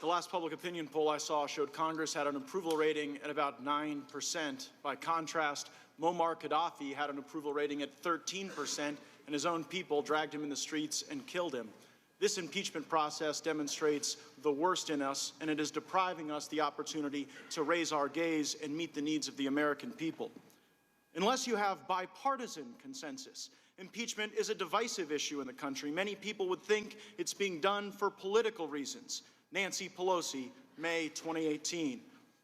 The last public opinion poll I saw showed Congress had an approval rating at about 9%. By contrast, Muammar Gaddafi had an approval rating at 13%, and his own people dragged him in the streets and killed him. This impeachment process demonstrates the worst in us, and it is depriving us the opportunity to raise our gaze and meet the needs of the American people. Unless you have bipartisan consensus, impeachment is a divisive issue in the country. Many people would think it's being done for political reasons. Nancy Pelosi, May 2018.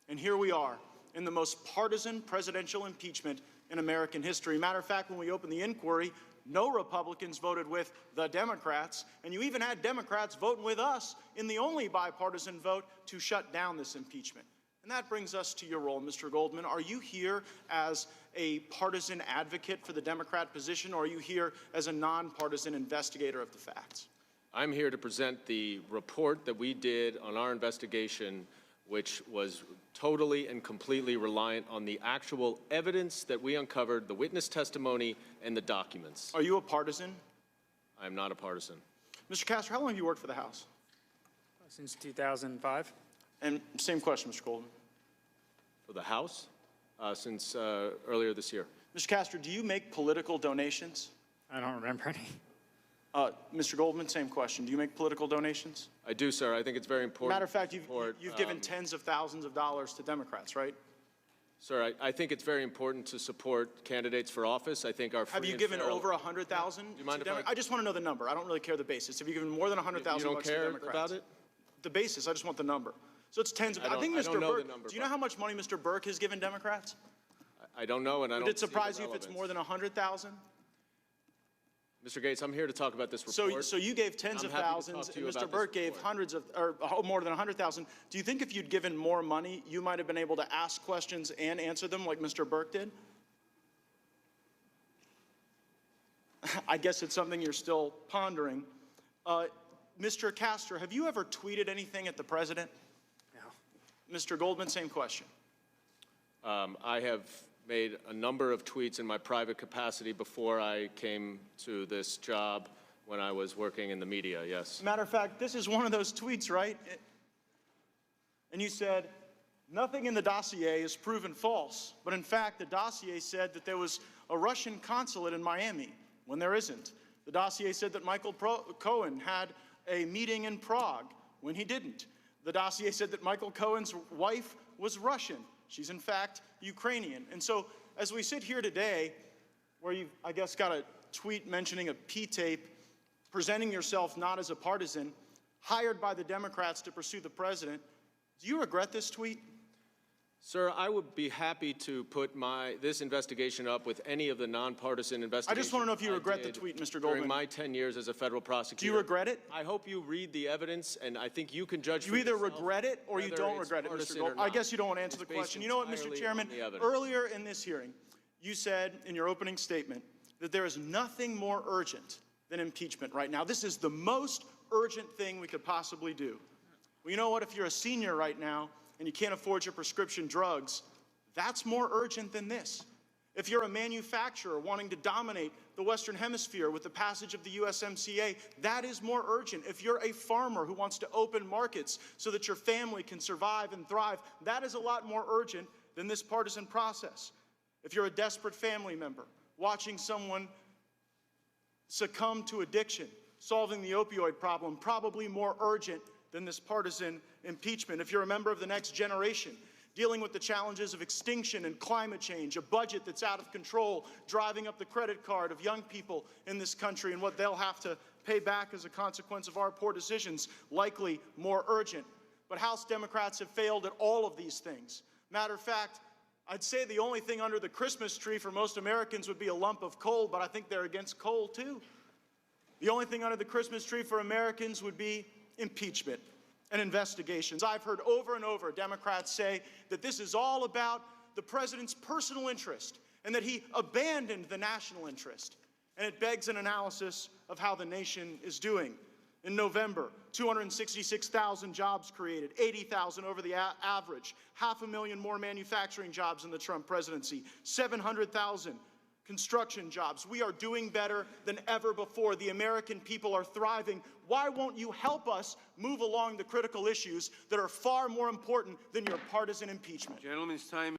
And here we are in the most partisan presidential impeachment in American history. Matter of fact, when we opened the inquiry, no Republicans voted with the Democrats, and you even had Democrats voting with us in the only bipartisan vote to shut down this impeachment. And that brings us to your role, Mr. Goldman. Are you here as a partisan advocate for the Democrat position, or are you here as a nonpartisan investigator of the facts? I'm here to present the report that we did on our investigation, which was totally and completely reliant on the actual evidence that we uncovered, the witness testimony, and the documents. Are you a partisan? I am not a partisan. Mr. Castro, how long have you worked for the House? Since 2005. And same question, Mr. Goldman. For the House? Since earlier this year. Mr. Castro, do you make political donations? I don't remember any. Mr. Goldman, same question. Do you make political donations? I do, sir. I think it's very important. Matter of fact, you've given tens of thousands of dollars to Democrats, right? Sir, I think it's very important to support candidates for office. I think our free Have you given over 100,000? Do you mind if I just want to know the number. I don't really care the basis. Have you given more than 100,000 bucks to Democrats? You don't care about it? The basis. I just want the number. So it's tens of. I think Mr. Burke. Do you know how much money Mr. Burke has given Democrats? I don't know, and I don't. Would it surprise you if it's more than 100,000? Mr. Gaetz, I'm here to talk about this report. So you gave tens of thousands, and Mr. Burke gave hundreds of, or more than 100,000. Do you think if you'd given more money, you might have been able to ask questions and answer them like Mr. Burke did? I guess it's something you're still pondering. Mr. Castro, have you ever tweeted anything at the president? No. Mr. Goldman, same question. I have made a number of tweets in my private capacity before I came to this job when I was working in the media, yes. Matter of fact, this is one of those tweets, right? And you said, nothing in the dossier is proven false, but in fact, the dossier said that there was a Russian consulate in Miami when there isn't. The dossier said that Michael Cohen had a meeting in Prague when he didn't. The dossier said that Michael Cohen's wife was Russian. She's, in fact, Ukrainian. And so as we sit here today, where you've, I guess, got a tweet mentioning a P-tape, presenting yourself not as a partisan, hired by the Democrats to pursue the president, do you regret this tweet? Sir, I would be happy to put this investigation up with any of the nonpartisan investigations. I just want to know if you regret the tweet, Mr. Goldman. During my 10 years as a federal prosecutor. Do you regret it? I hope you read the evidence, and I think you can judge. You either regret it or you don't regret it, Mr. Goldman. I guess you don't want to answer the question. You know what, Mr. Chairman? Earlier in this hearing, you said in your opening statement that there is nothing more urgent than impeachment right now. This is the most urgent thing we could possibly do. Well, you know what? If you're a senior right now, and you can't afford your prescription drugs, that's more urgent than this. If you're a manufacturer wanting to dominate the Western Hemisphere with the passage of the USMCA, that is more urgent. If you're a farmer who wants to open markets so that your family can survive and thrive, that is a lot more urgent than this partisan process. If you're a desperate family member watching someone succumb to addiction, solving the opioid problem, probably more urgent than this partisan impeachment. If you're a member of the next generation, dealing with the challenges of extinction and climate change, a budget that's out of control, driving up the credit card of young people in this country and what they'll have to pay back as a consequence of our poor decisions, likely more urgent. But House Democrats have failed at all of these things. Matter of fact, I'd say the only thing under the Christmas tree for most Americans would be a lump of coal, but I think they're against coal too. The only thing under the Christmas tree for Americans would be impeachment and investigations. I've heard over and over Democrats say that this is all about the president's personal interest and that he abandoned the national interest. And it begs an analysis of how the nation is doing. In November, 266,000 jobs created, 80,000 over the average, 500,000 more manufacturing jobs in the Trump presidency, 700,000 construction jobs. We are doing better than ever before. The American people are thriving. Why won't you help us move along the critical issues that are far more important than your partisan impeachment? Gentleman's time.